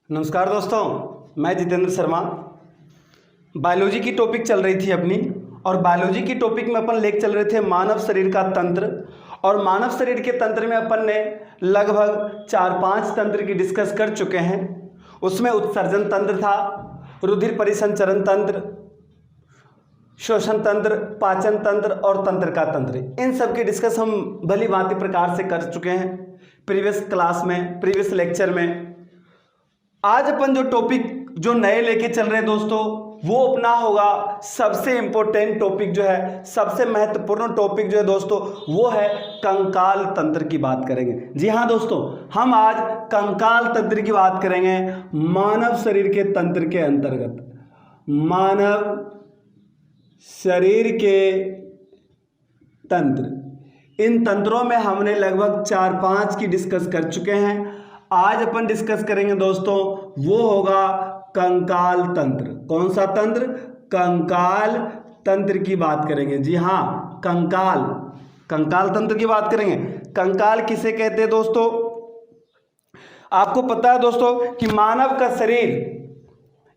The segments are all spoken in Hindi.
नमस्कार दोस्तों, मैं जितेंद्र शर्मा। बायोलॉजी की टॉपिक चल रही थी अपनी, और बायोलॉजी की टॉपिक में अपन लेके चल रहे थे मानव शरीर का तंत्र। और मानव शरीर के तंत्र में अपन ने लगभग 4-5 तंत्र की डिस्कस कर चुके हैं। उसमें उत्सर्जन तंत्र था, रुधिर परिसंचरण तंत्र, श्वसन तंत्र, पाचन तंत्र और तंत्र का तंत्र। इन सब की डिस्कस हम भली भांति प्रकार से कर चुके हैं प्रीवियस क्लास में, प्रीवियस लेक्चर में। आज अपन जो टॉपिक जो नए लेके चल रहे हैं दोस्तों, वो अपना होगा सबसे इंपॉर्टेंट टॉपिक जो है, सबसे महत्वपूर्ण टॉपिक जो है दोस्तों, वो है कंकाल तंत्र की बात करेंगे। जी हाँ दोस्तों, हम आज कंकाल तंत्र की बात करेंगे मानव शरीर के तंत्र के अंतर्गत। मानव शरीर के तंत्र, इन तंत्रों में हमने लगभग 4-5 की डिस्कस कर चुके हैं। आज अपन डिस्कस करेंगे दोस्तों, वो होगा कंकाल तंत्र। कौन सा तंत्र? कंकाल तंत्र की बात करेंगे। जी हाँ, कंकाल तंत्र की बात करेंगे। कंकाल किसे कहते हैं दोस्तों? आपको पता है दोस्तों कि मानव का शरीर,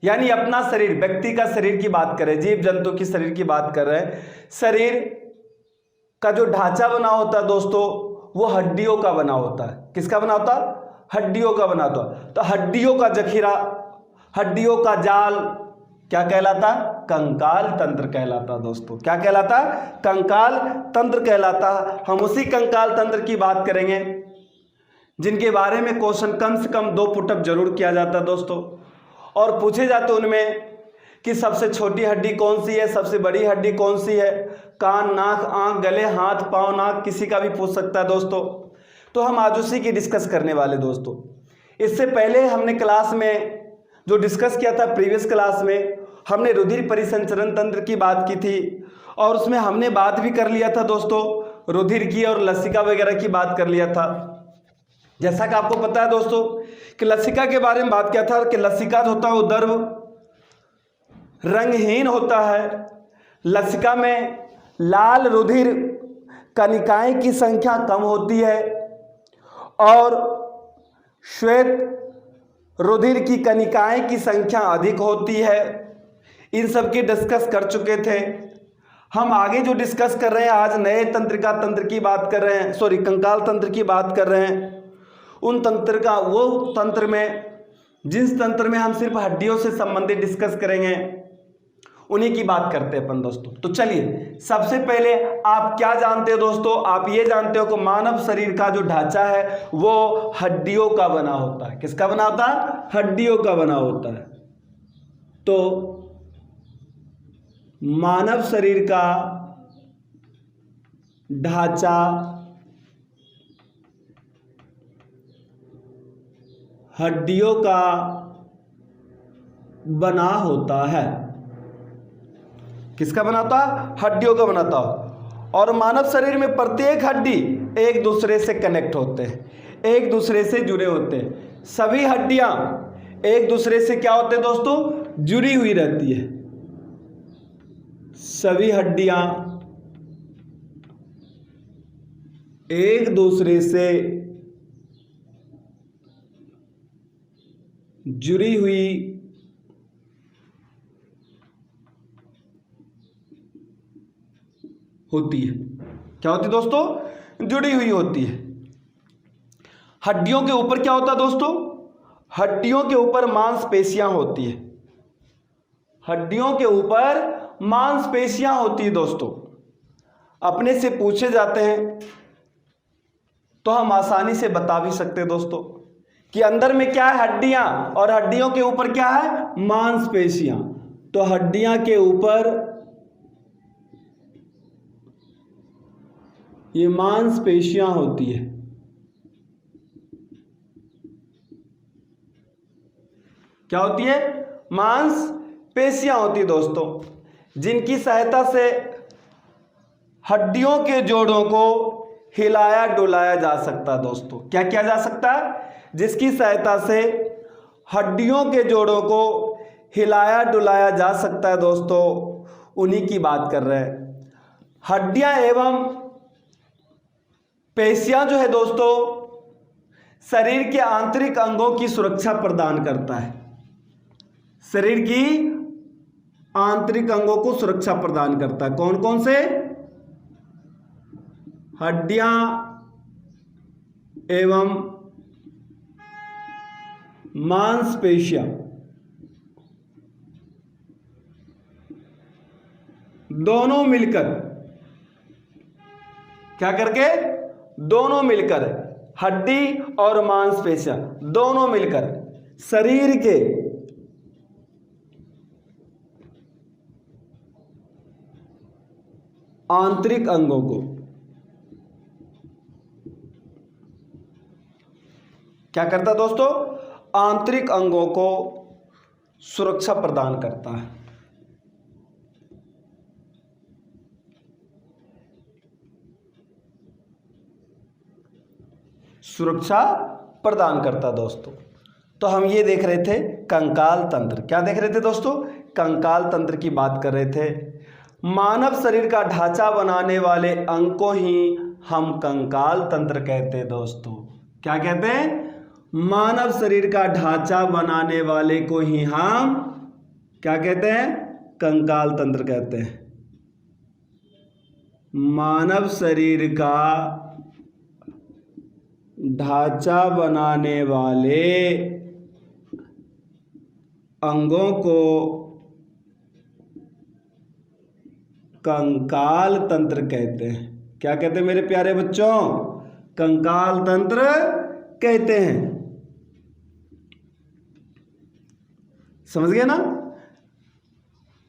यानी अपना शरीर, व्यक्ति का शरीर की बात करें, जीव जंतु की शरीर की बात कर रहे हैं। शरीर का जो ढांचा बना होता है दोस्तों, वो हड्डियों का बना होता है। किसका बना होता है? हड्डियों का बना होता है। तो हड्डियों का जखीरा, हड्डियों का जाल क्या कहलाता? कंकाल तंत्र कहलाता दोस्तों। क्या कहलाता? कंकाल तंत्र कहलाता। हम उसी कंकाल तंत्र की बात करेंगे जिनके बारे में क्वेश्चन कम से कम 2 पुटअप जरूर किया जाता है दोस्तों, और पूछे जाते उनमें कि सबसे छोटी हड्डी कौन सी है, सबसे बड़ी हड्डी कौन सी है, कान, नाक, आंख, गले, हाथ, पांव, नाक, किसी का भी पूछ सकता है दोस्तों। तो हम आज उसी की डिस्कस करने वाले दोस्तों। इससे पहले हमने क्लास में जो डिस्कस किया था, प्रीवियस क्लास में हमने रुधिर परिसंचरण तंत्र की बात की थी, और उसमें हमने बात भी कर लिया था दोस्तों, रुधिर की और लसिका वगैरह की बात कर लिया था। जैसा कि आपको पता है दोस्तों कि लसिका के बारे में बात किया था कि लसिका होता है वो द्रव रंगहीन होता है। लसिका में लाल रुधिर कणिकाएं की संख्या कम होती है और श्वेत रुधिर की कणिकाएं की संख्या अधिक होती है। इन सब की डिस्कस कर चुके थे। हम आगे जो डिस्कस कर रहे हैं, आज नए तंत्रिका तंत्र की बात कर रहे हैं, सॉरी कंकाल तंत्र की बात कर रहे हैं। उन तंत्र का वो तंत्र में, जिस तंत्र में हम सिर्फ हड्डियों से संबंधित डिस्कस करेंगे, उन्हीं की बात करते हैं अपन दोस्तों। तो चलिए, सबसे पहले आप क्या जानते हो दोस्तों? आप ये जानते हो कि मानव शरीर का जो ढांचा है वो हड्डियों का बना होता है। किसका बना होता है? हड्डियों का बना होता है। तो मानव शरीर का ढांचा हड्डियों का बना होता है। किसका बनाता? हड्डियों का बनाता। और मानव शरीर में प्रत्येक हड्डी एक दूसरे से कनेक्ट होते हैं, एक दूसरे से जुड़े होते हैं। सभी हड्डियां एक दूसरे से क्या होते हैं दोस्तों? जुड़ी हुई रहती है। सभी हड्डियां एक दूसरे से जुड़ी हुई होती है। क्या होती है दोस्तों? जुड़ी हुई होती है। हड्डियों के ऊपर क्या होता है दोस्तों? हड्डियों के ऊपर मांसपेशियां होती है। हड्डियों के ऊपर मांसपेशियां होती है दोस्तों। अपने से पूछे जाते हैं तो हम आसानी से बता भी सकते हैं दोस्तों कि अंदर में क्या है? हड्डियां, और हड्डियों के ऊपर क्या है? मांसपेशियां। तो हड्डियां के ऊपर ये मांसपेशियां होती है। क्या होती है? मांसपेशियां होती है दोस्तों, जिनकी सहायता से हड्डियों के जोड़ों को हिलाया डुलाया जा सकता है दोस्तों। क्या किया जा सकता है? जिसकी सहायता से हड्डियों के जोड़ों को हिलाया डुलाया जा सकता है दोस्तों, उन्हीं की बात कर रहे हैं। हड्डियां एवं पेशियां जो है दोस्तों शरीर के आंतरिक अंगों की सुरक्षा प्रदान करता है। शरीर की आंतरिक अंगों को सुरक्षा प्रदान करता है। कौन कौन से? हड्डियां एवं मांसपेशियां दोनों मिलकर, क्या करके? दोनों मिलकर, हड्डी और मांसपेशियां दोनों मिलकर शरीर के आंतरिक अंगों को क्या करता है दोस्तों? आंतरिक अंगों को सुरक्षा प्रदान करता है। सुरक्षा प्रदान करता दोस्तों। तो हम ये देख रहे थे कंकाल तंत्र। क्या देख रहे थे दोस्तों? कंकाल तंत्र की बात कर रहे थे। मानव शरीर का ढांचा बनाने वाले अंग को ही हम कंकाल तंत्र कहते हैं दोस्तों। क्या कहते हैं? मानव शरीर का ढांचा बनाने वाले को ही हम क्या कहते हैं? कंकाल तंत्र कहते हैं। मानव शरीर का ढांचा बनाने वाले अंगों को कंकाल तंत्र कहते हैं। क्या कहते हैं मेरे प्यारे बच्चों? कंकाल तंत्र कहते हैं। समझ गए ना?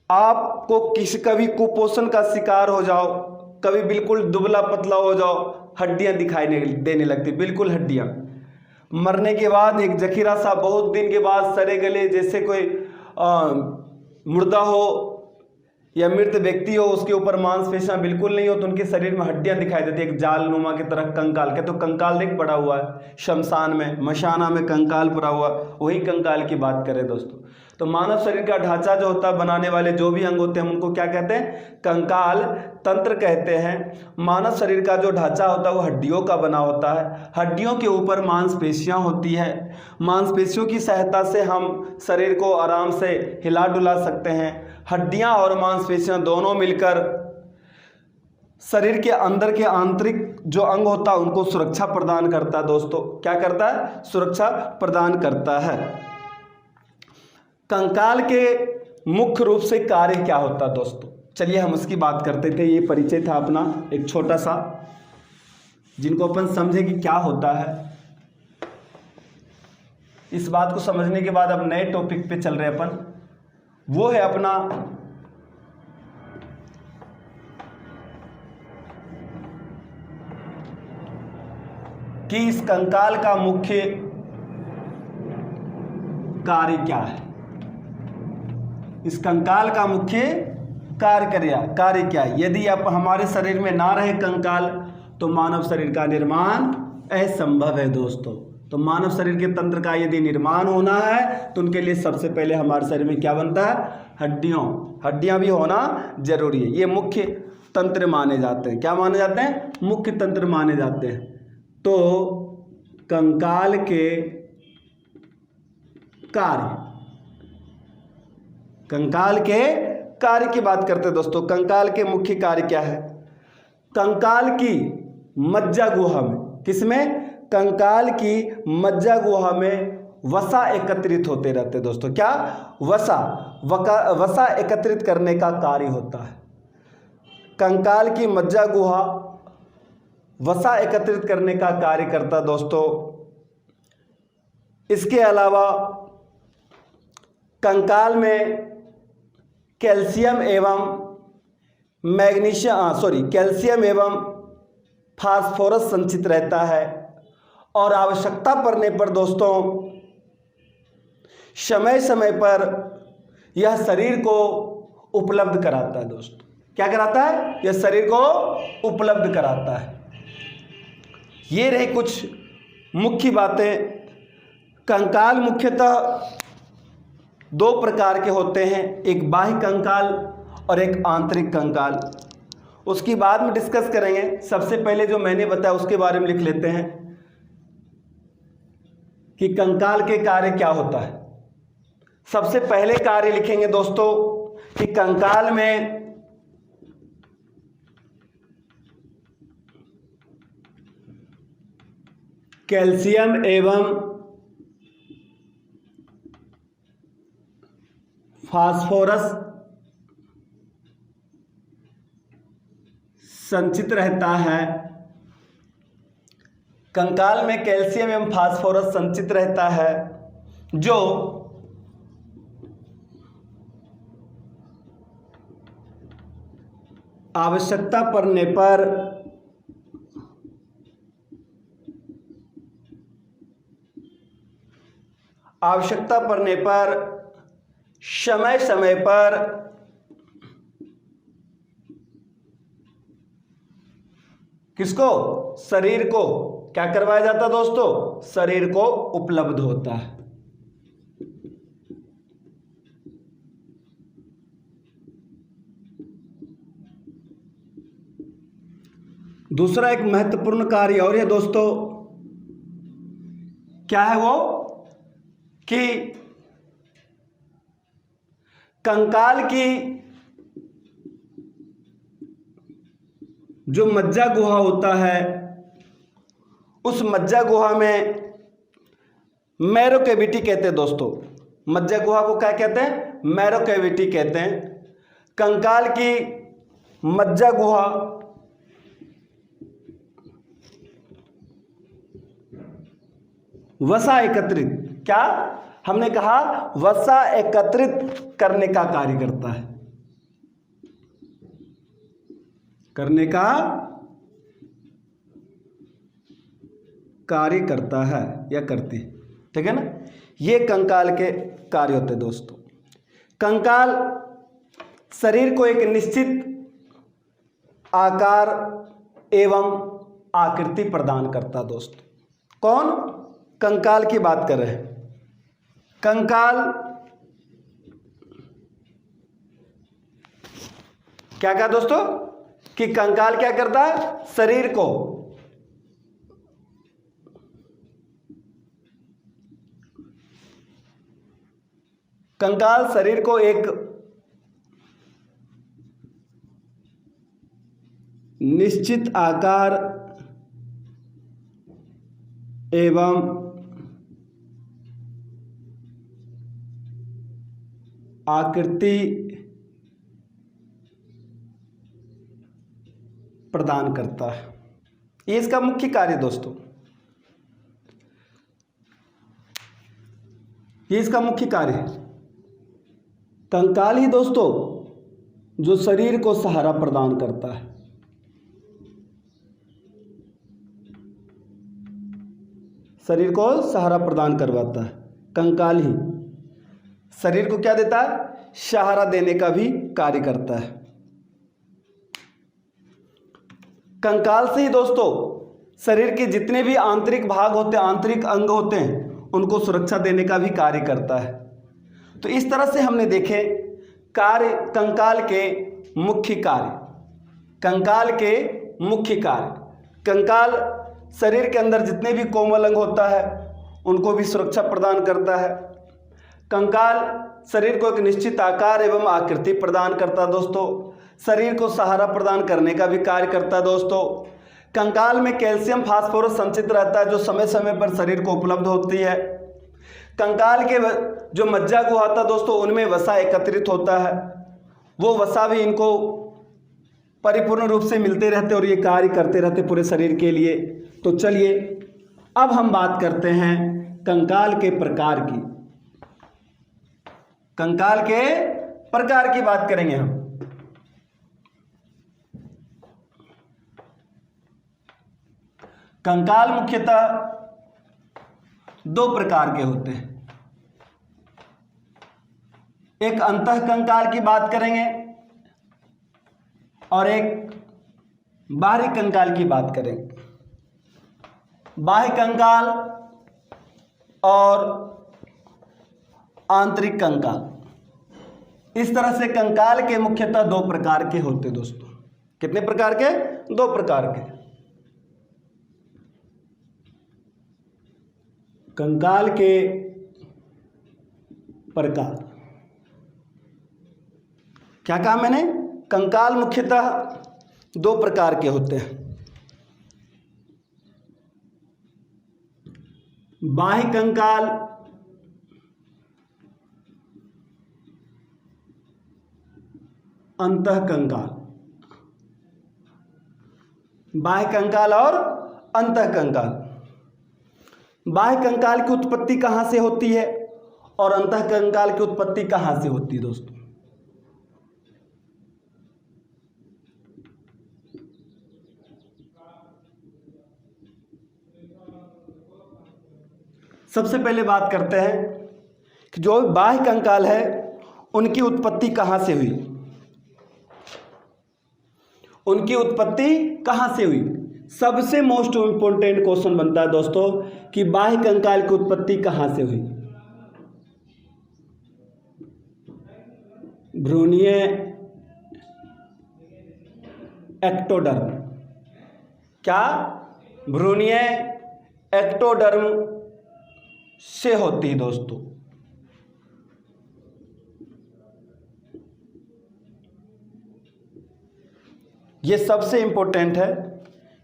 आपको कभी कुपोषण का शिकार हो जाओ, कभी बिल्कुल दुबला पतला हो जाओ, हड्डियां दिखाई देने लगती, बिल्कुल हड्डियां। मरने के बाद एक जखीरा सा बहुत दिन के बाद सड़े गले जैसे कोई मुर्दा हो या मृत व्यक्ति हो, उसके ऊपर मांसपेशियां बिल्कुल नहीं हो तो उनके शरीर में हड्डियां दिखाई देती है, एक जाल नुमा की तरह कंकाल के। तो कंकाल देख पड़ा हुआ है शमशान में, मशाना में कंकाल पड़ा हुआ, वही कंकाल की बात करें दोस्तों। तो मानव शरीर का ढांचा जो होता है, बनाने वाले जो भी अंग होते हैं, उनको क्या कहते हैं? कंकाल तंत्र कहते हैं। मानव शरीर का जो ढांचा होता है वो हड्डियों का बना होता है। हड्डियों के ऊपर मांसपेशियां होती है। मांसपेशियों की सहायता से हम शरीर को आराम से हिला डुला सकते हैं। हड्डियां और मांसपेशियां दोनों मिलकर शरीर के अंदर के आंतरिक जो अंग होता है उनको सुरक्षा प्रदान करता है दोस्तों। क्या करता है? सुरक्षा प्रदान करता है। कंकाल के मुख्य रूप से कार्य क्या होता है दोस्तों? चलिए हम उसकी बात करते थे। ये परिचय था अपना एक छोटा सा, जिनको अपन समझे कि क्या होता है। इस बात को समझने के बाद अब नए टॉपिक पे चल रहे अपन, वो है अपना कि इस कंकाल का मुख्य कार्य क्या है। इस कंकाल का मुख्य कार्य क्या है। यदि आप हमारे शरीर में ना रहे कंकाल तो मानव शरीर का निर्माण असंभव है दोस्तों। तो मानव शरीर के तंत्र का यदि निर्माण होना है तो उनके लिए सबसे पहले हमारे शरीर में क्या बनता है? हड्डियां भी होना जरूरी है। ये मुख्य तंत्र माने जाते हैं। क्या माने जाते हैं? मुख्य तंत्र माने जाते हैं। तो कंकाल के कार्य की बात करते हैं दोस्तों। कंकाल के मुख्य कार्य क्या है? कंकाल की मज्जा गुहा में, किसमें? कंकाल की मज्जा गुहा में वसा एकत्रित होते रहते हैं दोस्तों। क्या? वसा एकत्रित करने का कार्य होता है। कंकाल की मज्जा गुहा वसा एकत्रित करने का कार्य करता दोस्तों। इसके अलावा कंकाल में कैल्शियम एवं फास्फोरस संचित रहता है और आवश्यकता पड़ने पर दोस्तों समय समय पर यह शरीर को उपलब्ध कराता है दोस्तों। क्या कराता है? यह शरीर को उपलब्ध कराता है। ये रही कुछ मुख्य बातें। कंकाल मुख्यतः दो प्रकार के होते हैं, एक बाह्य कंकाल और एक आंतरिक कंकाल। उसकी बाद में डिस्कस करेंगे। सबसे पहले जो मैंने बताया उसके बारे में लिख लेते हैं। कि कंकाल के कार्य क्या होता है। सबसे पहले कार्य लिखेंगे दोस्तों कि कंकाल में कैल्शियम एवं फास्फोरस संचित रहता है। कंकाल में कैल्शियम एवं फास्फोरस संचित रहता है जो आवश्यकता पड़ने पर समय समय पर किसको, शरीर को क्या करवाया जाता है दोस्तों, शरीर को उपलब्ध होता है। दूसरा एक महत्वपूर्ण कार्य और है दोस्तों, क्या है वो, कि कंकाल की जो मज्जा गुहा होता है, उस मज्जा गुहा में मैरो कैविटी कहते हैं दोस्तों। मज्जा गुहा को क्या कहते हैं, मैरो कैविटी कहते हैं। कंकाल की मज्जा गुहा वसा एकत्रित, क्या हमने कहा, वसा एकत्रित करने का कार्य करता है, करने का कार्य करता है या करती है, ठीक है ना। ये कंकाल के कार्य होते हैं दोस्तों। कंकाल शरीर को एक निश्चित आकार एवं आकृति प्रदान करता है दोस्तों। कौन, कंकाल की बात कर रहे हैं। कंकाल क्या कहा दोस्तों, कि कंकाल क्या करता है, शरीर को कंकाल शरीर को एक निश्चित आकार एवं आकृति प्रदान करता है। ये इसका मुख्य कार्य दोस्तों, ये इसका मुख्य कार्य है। कंकाल ही दोस्तों जो शरीर को सहारा प्रदान करता है। शरीर को सहारा प्रदान करवाता है कंकाल ही। शरीर को क्या देता है, सहारा देने का भी कार्य करता है। कंकाल से ही दोस्तों शरीर के जितने भी आंतरिक भाग होते हैं, आंतरिक अंग होते हैं, उनको सुरक्षा देने का भी कार्य करता है। तो इस तरह से हमने देखे कार्य, कंकाल के मुख्य कार्य, कंकाल के मुख्य कार्य। कंकाल शरीर के अंदर जितने भी कोमल अंग होता है उनको भी सुरक्षा प्रदान करता है। कंकाल शरीर को एक निश्चित आकार एवं आकृति प्रदान करता है दोस्तों। शरीर को सहारा प्रदान करने का भी कार्य करता है दोस्तों। कंकाल में कैल्शियम फास्फोरस संचित रहता है जो समय समय पर शरीर को उपलब्ध होती है। कंकाल के जो मज्जा गुहा होता है दोस्तों, उनमें वसा एकत्रित होता है, वो वसा भी इनको परिपूर्ण रूप से मिलते रहते और ये कार्य करते रहते पूरे शरीर के लिए। तो चलिए अब हम बात करते हैं कंकाल के प्रकार की। कंकाल के प्रकार की बात करेंगे हम। कंकाल मुख्यतः दो प्रकार के होते हैं। एक अंतः कंकाल की बात करेंगे और एक बाह्य कंकाल की बात करेंगे। बाह्य कंकाल और आंतरिक कंकाल, इस तरह से कंकाल के मुख्यतः दो प्रकार के होते दोस्तों। कितने प्रकार के? दो प्रकार के। कंकाल के प्रकार। क्या कहा मैंने? कंकाल मुख्यतः दो प्रकार के होते हैं, बाह्य कंकाल अंतः कंकाल। बाह्य कंकाल और अंतः कंकाल। बाह्य कंकाल की उत्पत्ति कहां से होती है और अंतः कंकाल की उत्पत्ति कहां से होती है दोस्तों? सबसे पहले बात करते हैं कि जो बाह्य कंकाल है उनकी उत्पत्ति कहां से हुई। उनकी उत्पत्ति कहां से हुई? सबसे मोस्ट इंपोर्टेंट क्वेश्चन बनता है दोस्तों कि बाह्य कंकाल की उत्पत्ति कहां से हुई। भ्रूणीय एक्टोडर्म। क्या? भ्रूणीय एक्टोडर्म से होती है दोस्तों। ये सबसे इंपॉर्टेंट है,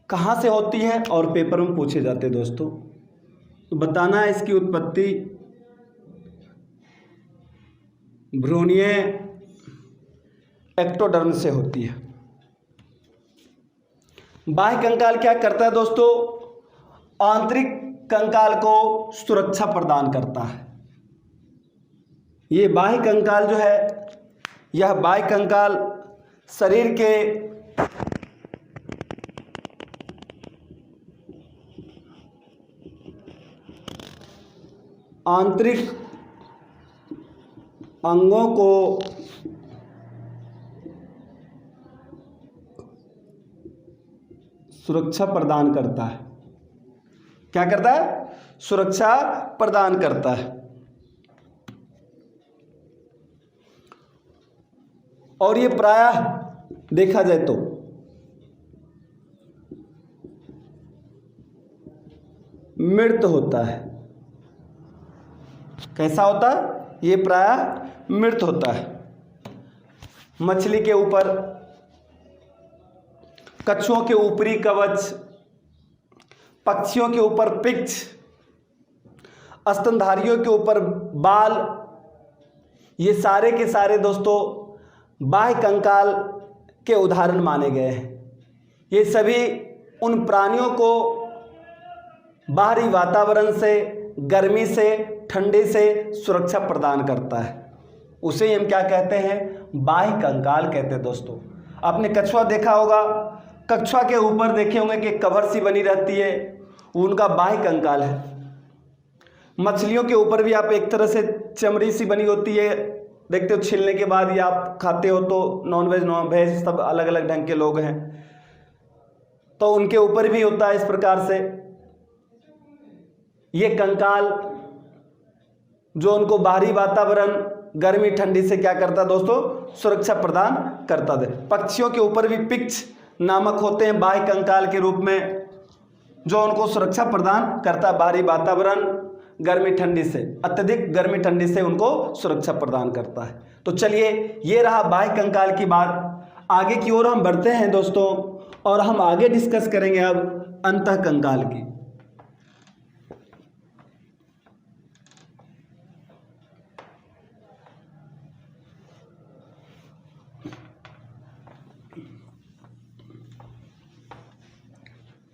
कहाँ से होती है और पेपर में पूछे जाते हैं दोस्तों। तो बताना है इसकी उत्पत्ति भ्रूणीय एक्टोडर्म से होती है। बाह्य कंकाल क्या करता है दोस्तों? आंतरिक कंकाल को सुरक्षा प्रदान करता है। ये बाह्य कंकाल जो है, यह बाह्य कंकाल शरीर के आंतरिक अंगों को सुरक्षा प्रदान करता है। क्या करता है? सुरक्षा प्रदान करता है। और ये प्रायः देखा जाए तो मृत होता है। कैसा होता है? ये प्रायः मृत होता है। मछली के ऊपर, कछुओं के ऊपरी कवच, पक्षियों के ऊपर पिच्छ, स्तनधारियों के ऊपर बाल, ये सारे के सारे दोस्तों बाह्य कंकाल के उदाहरण माने गए हैं। ये सभी उन प्राणियों को बाहरी वातावरण से, गर्मी से, ठंडे से सुरक्षा प्रदान करता है। उसे ही हम क्या कहते हैं? बाह्य कंकाल कहते हैं दोस्तों। आपने कछुआ देखा होगा, कछुआ के ऊपर देखे होंगे कि कवर सी बनी रहती है, उनका बाह्य कंकाल है। मछलियों के ऊपर भी आप एक तरह से चमड़ी सी बनी होती है, देखते हो छीलने के बाद, या आप खाते हो तो नॉन वेज सब अलग अलग ढंग के लोग हैं, तो उनके ऊपर भी होता है इस प्रकार से। ये कंकाल जो उनको बाहरी वातावरण, गर्मी ठंडी से क्या करता है दोस्तों? सुरक्षा प्रदान करता है। पक्षियों के ऊपर भी पिच्छ नामक होते हैं बाह्य कंकाल के रूप में, जो उनको सुरक्षा प्रदान करता है बाहरी वातावरण, गर्मी ठंडी से, अत्यधिक गर्मी ठंडी से उनको सुरक्षा प्रदान करता है। तो चलिए, ये रहा बाह्य कंकाल की बात। आगे की ओर हम बढ़ते हैं दोस्तों, और हम आगे डिस्कस करेंगे अब अंतः कंकाल की।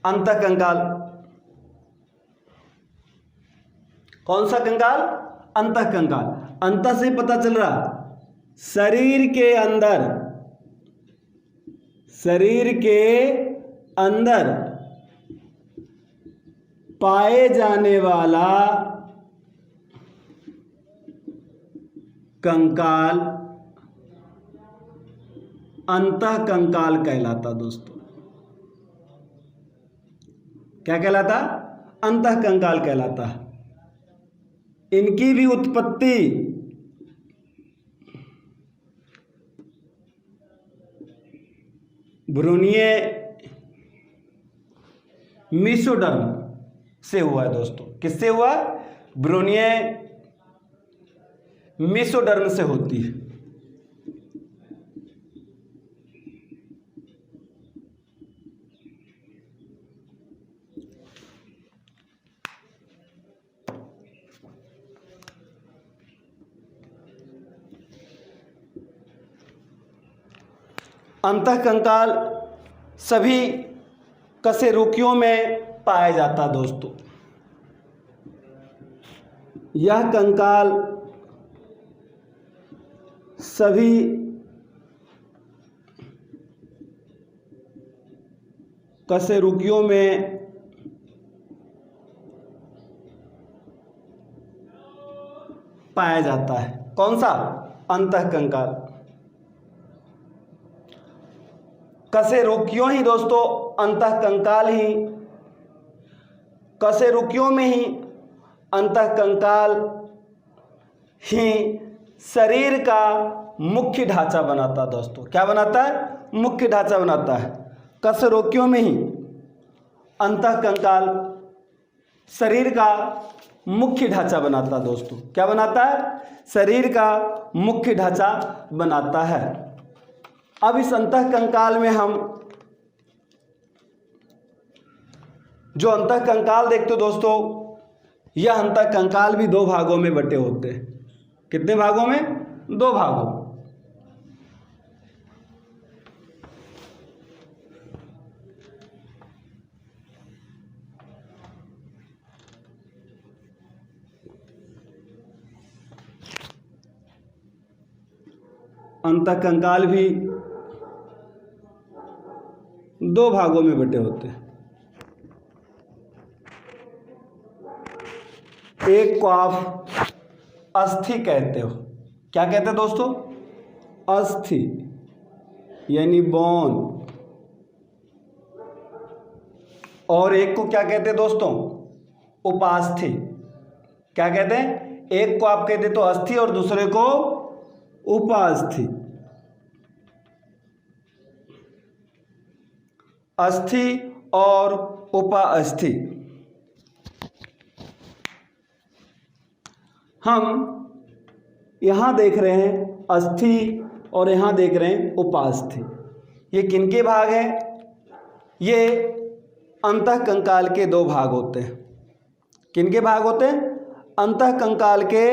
अंतः कंकाल कौन सा कंकाल? अंतः कंकाल। अंतः से पता चल रहा शरीर के अंदर, शरीर के अंदर पाए जाने वाला कंकाल अंतः कंकाल कहलाता दोस्तों। क्या कहलाता? अंतः कंकाल कहलाता। इनकी भी उत्पत्ति भ्रूणीय मेसोडर्म, से हुआ है दोस्तों। किससे हुआ? ब्रोनिया मेसोडर्म से होती है। अंतःकंकाल सभी कशेरुकियों में पाया जाता है दोस्तों। यह कंकाल सभी कशेरुकियों में पाया जाता है। कौन सा? अंतःकंकाल। कशेरुकियों ही दोस्तों, अंतःकंकाल ही, कशेरुकियों में ही अंतःकंकाल ही शरीर का मुख्य ढांचा बनाता है दोस्तों। क्या बनाता है? मुख्य ढांचा बनाता है। कशेरुकियों में ही अंतःकंकाल शरीर का मुख्य ढांचा बनाता है दोस्तों। क्या बनाता है? शरीर का मुख्य ढांचा बनाता है। अब इस अंतःकंकाल में हम जो अंतःकंकाल देखते हो दोस्तों, यह अंतःकंकाल भी दो भागों में बटे होते हैं। कितने भागों में? दो भागों। अंतःकंकाल भी दो भागों में बटे होते हैं। एक को आप अस्थि कहते हो। क्या कहते हैं दोस्तों? अस्थि यानी बोन। और एक को क्या कहते हैं दोस्तों? उपास्थि। क्या कहते हैं? एक को आप कहते तो अस्थि और दूसरे को उपास्थि। अस्थि और उपास्थि। हम यहां देख रहे हैं अस्थि और यहां देख रहे हैं उपास्थि। ये किनके भाग हैं? ये अंतःकंकाल के दो भाग होते हैं। किनके भाग होते हैं? अंतःकंकाल के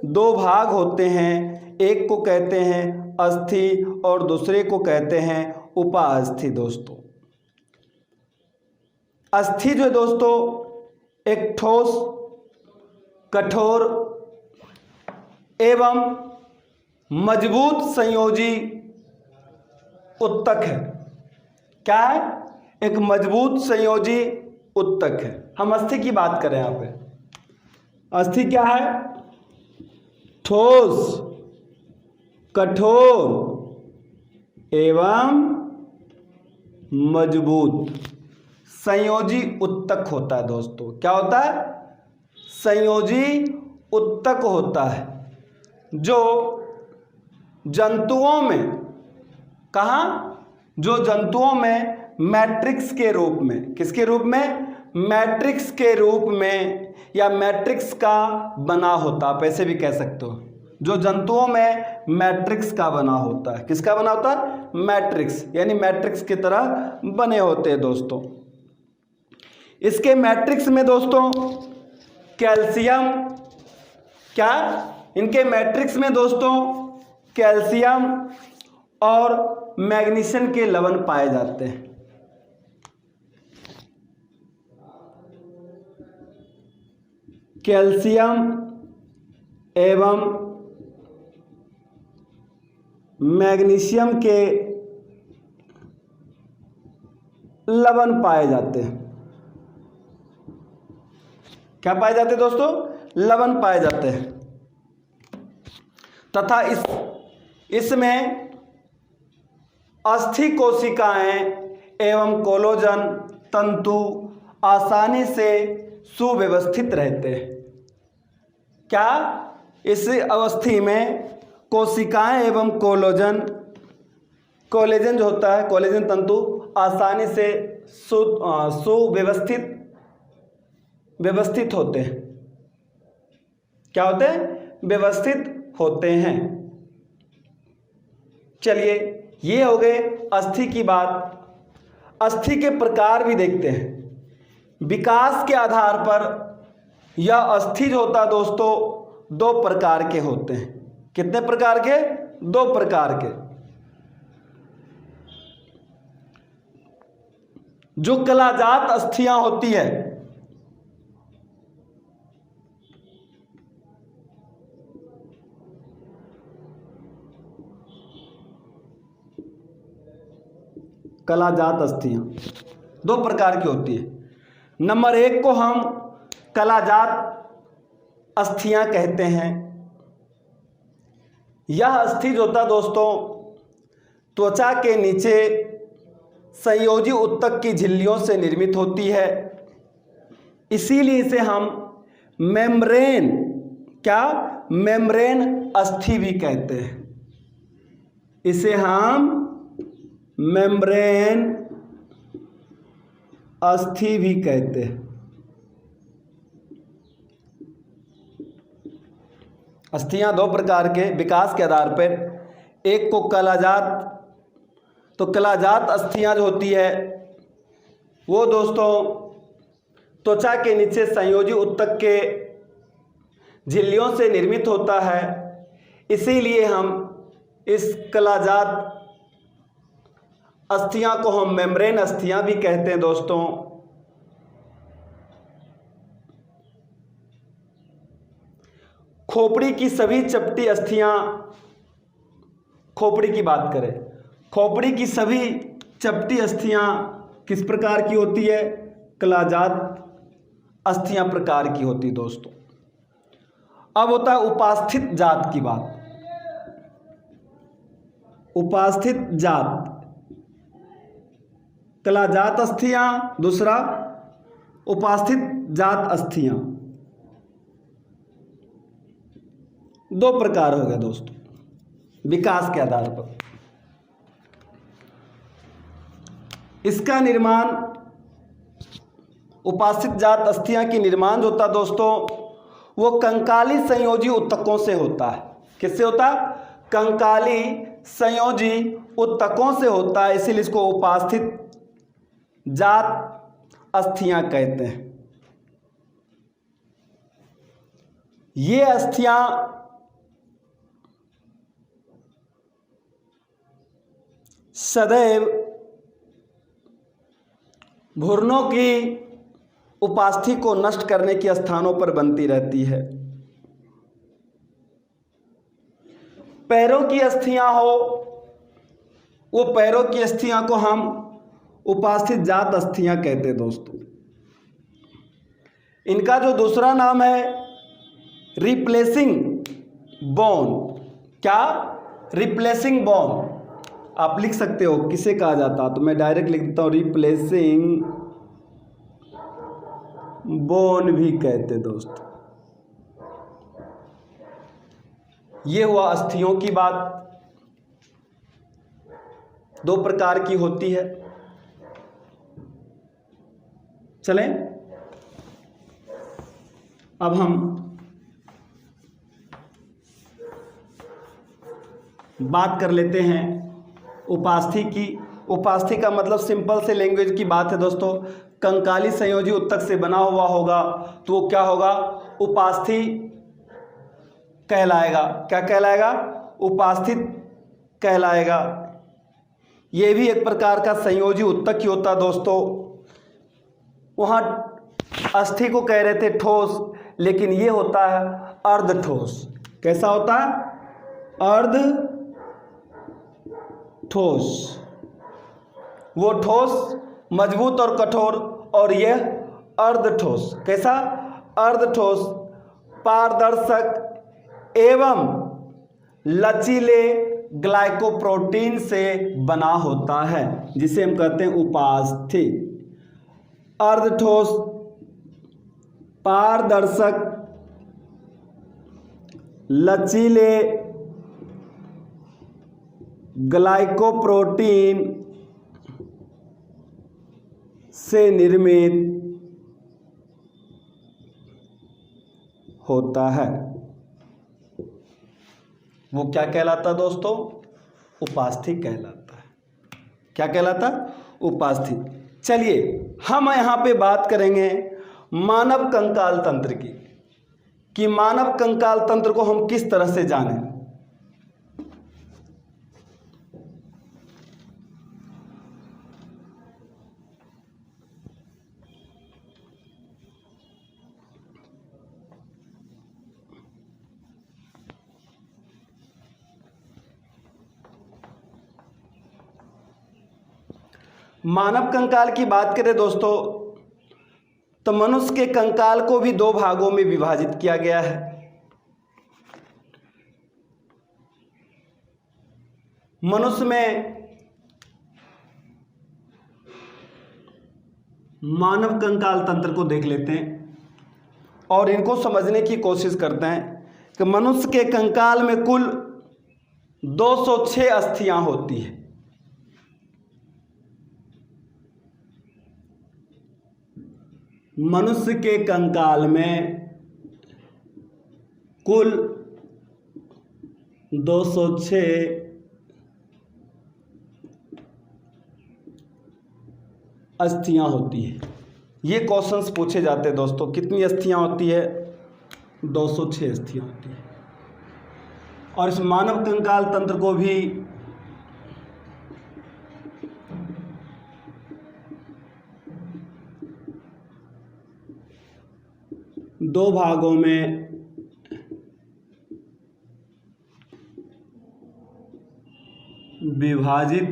दो भाग होते हैं। एक को कहते हैं अस्थि और दूसरे को कहते हैं उपास्थि दोस्तों। अस्थि जो दोस्तों एक ठोस, कठोर एवं मजबूत संयोजी उत्तक है। क्या है? एक मजबूत संयोजी उत्तक है। हम अस्थि की बात करें यहां पे। अस्थि क्या है? ठोस, कठोर एवं मजबूत संयोजी उत्तक होता है दोस्तों। क्या होता है? संयोजी उत्तक होता है, जो जंतुओं में, कहाँ? जो जंतुओं में मैट्रिक्स के रूप में, किसके रूप में? मैट्रिक्स के रूप में या मैट्रिक्स का बना होता, आप ऐसे भी कह सकते हो। जो जंतुओं में मैट्रिक्स का बना होता है। किसका बना होता है? मैट्रिक्स, यानी मैट्रिक्स की तरह बने होते हैं दोस्तों। इसके मैट्रिक्स में दोस्तों कैल्शियम, क्या? इनके मैट्रिक्स में दोस्तों कैल्शियम और मैग्नीशियम के लवण पाए जाते हैं। कैल्शियम एवं मैग्नीशियम के लवण पाए जाते हैं। क्या पाए जाते हैं दोस्तों? लवण पाए जाते हैं। तथा इसमें अस्थि कोशिकाएं एवं कोलोजन तंतु आसानी से सुव्यवस्थित रहते हैं। क्या? इस अवस्थी में कोशिकाएं एवं कोलेजन जो होता है, कोलेजन तंतु आसानी से सुव्यवस्थित व्यवस्थित होते हैं। क्या होते हैं? व्यवस्थित होते हैं। चलिए, ये हो गए अस्थि की बात। अस्थि के प्रकार भी देखते हैं। विकास के आधार पर यह अस्थि जो होता है दोस्तों, दो प्रकार के होते हैं। कितने प्रकार के? दो प्रकार के। जो कलाजात अस्थियां होती है, कलाजात अस्थियां दो प्रकार की होती है। नंबर एक को हम कलाजात अस्थियां कहते हैं। यह अस्थि जो होता है दोस्तों, त्वचा के नीचे संयोजी ऊतक की झिल्लियों से निर्मित होती है। इसीलिए इसे हम मेम्ब्रेन, क्या? मेम्ब्रेन अस्थि भी कहते हैं। इसे हम मेम्ब्रेन अस्थि भी कहते हैं। अस्थियां दो प्रकार के विकास के आधार पर, एक को कलाजात, तो कलाजात अस्थियां जो होती है वो दोस्तों त्वचा के नीचे संयोजी ऊतक के झिल्लियों से निर्मित होता है। इसीलिए हम इस कलाजात अस्थियां को हम मेम्ब्रेन अस्थियां भी कहते हैं दोस्तों। खोपड़ी की सभी चपटी अस्थियां, खोपड़ी की बात करें, खोपड़ी की सभी चपटी अस्थियां किस प्रकार की होती है? कलाजात अस्थियां प्रकार की होती है दोस्तों। अब होता है उपास्थित जात की बात। उपास्थित जात, कलाजात अस्थियां, दूसरा उपास्थित जात अस्थियां, दो प्रकार हो गए दोस्तों विकास के आधार पर। इसका निर्माण, उपास्थित जात अस्थियां की निर्माण जो होता है दोस्तों, वो कंकाली संयोजी ऊतकों से होता है। किससे होता है? कंकाली संयोजी ऊतकों से होता है। इसीलिए इसको उपास्थित जात अस्थियां कहते हैं। ये अस्थियां सदैव भ्रूणों की उपास्थि को नष्ट करने के स्थानों पर बनती रहती है। पैरों की अस्थियां हो, वो पैरों की अस्थियां को हम उपास्थित जात अस्थियां कहते हैं दोस्तों। इनका जो दूसरा नाम है रिप्लेसिंग बोन। क्या? Replacing bone. आप लिख सकते हो किसे कहा जाता, तो मैं डायरेक्ट लिख देता हूं, रिप्लेसिंग बोन भी कहते दोस्तों। ये हुआ अस्थियों की बात, दो प्रकार की होती है। चलें, अब हम बात कर लेते हैं उपास्थि की। उपास्थि का मतलब सिंपल से लैंग्वेज की बात है दोस्तों, कंकाली संयोजी ऊतक से बना हुआ होगा तो वो क्या होगा? उपास्थि कहलाएगा। क्या कहलाएगा? उपास्थित कहलाएगा। ये भी एक प्रकार का संयोजी ऊतक ही होता दोस्तों। वहाँ अस्थि को कह रहे थे ठोस, लेकिन ये होता है अर्ध ठोस। कैसा होता है? अर्ध ठोस। वो ठोस, मजबूत और कठोर, और यह अर्ध ठोस। कैसा? अर्ध ठोस, पारदर्शक एवं लचीले ग्लाइकोप्रोटीन से बना होता है, जिसे हम कहते हैं उपास्थि। अर्ध ठोस, पारदर्शक, लचीले ग्लाइकोप्रोटीन से निर्मित होता है वो क्या कहलाता है दोस्तों? उपास्थि कहलाता है। क्या कहलाता? उपास्थि। चलिए हम यहाँ पे बात करेंगे मानव कंकाल तंत्र की, कि मानव कंकाल तंत्र को हम किस तरह से जानें। मानव कंकाल की बात करें दोस्तों तो मनुष्य के कंकाल को भी दो भागों में विभाजित किया गया है। मनुष्य में मानव कंकाल तंत्र को देख लेते हैं और इनको समझने की कोशिश करते हैं कि मनुष्य के कंकाल में कुल 206 अस्थियां होती है। मनुष्य के कंकाल में कुल 206 अस्थियां होती है। ये क्वेश्चंस पूछे जाते हैं दोस्तों, कितनी अस्थियां होती है? 206 अस्थियां होती है। और इस मानव कंकाल तंत्र को भी दो भागों में विभाजित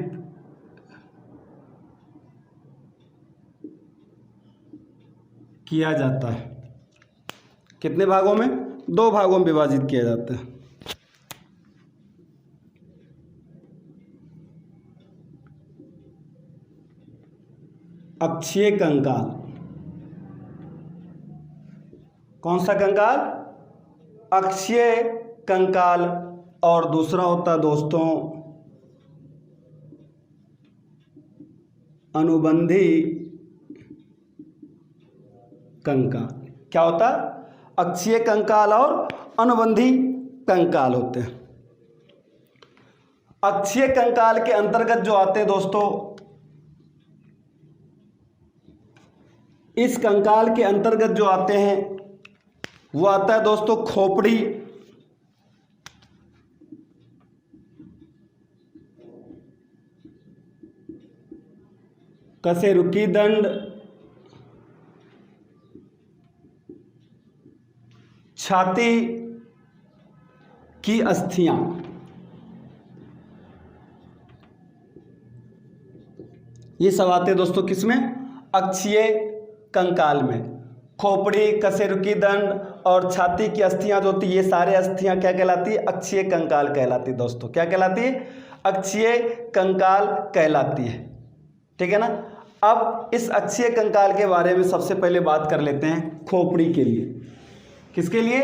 किया जाता है। कितने भागों में? दो भागों में विभाजित किया जाता है। अक्षीय कंकाल। कौन सा कंकाल? अक्षीय कंकाल। और दूसरा होता है दोस्तों अनुबंधी कंकाल। क्या होता? अक्षीय कंकाल और अनुबंधी कंकाल होते हैं। अक्षीय कंकाल के अंतर्गत जो आते हैं दोस्तों, इस कंकाल के अंतर्गत जो आते हैं वो आता है दोस्तों खोपड़ी, कशेरुकी दंड, छाती की अस्थियां। ये सब आते हैं दोस्तों किसमें? अक्षीय कंकाल में। खोपड़ी, कशेरुकी दंड और छाती की अस्थियां जो होती है, ये सारे अस्थियां क्या कहलाती है? अक्षीय कंकाल कहलाती है दोस्तों। क्या कहलाती है? अक्षीय कंकाल कहलाती है। ठीक है ना। अब इस अक्षीय कंकाल के बारे में सबसे पहले बात कर लेते हैं खोपड़ी के लिए। किसके लिए?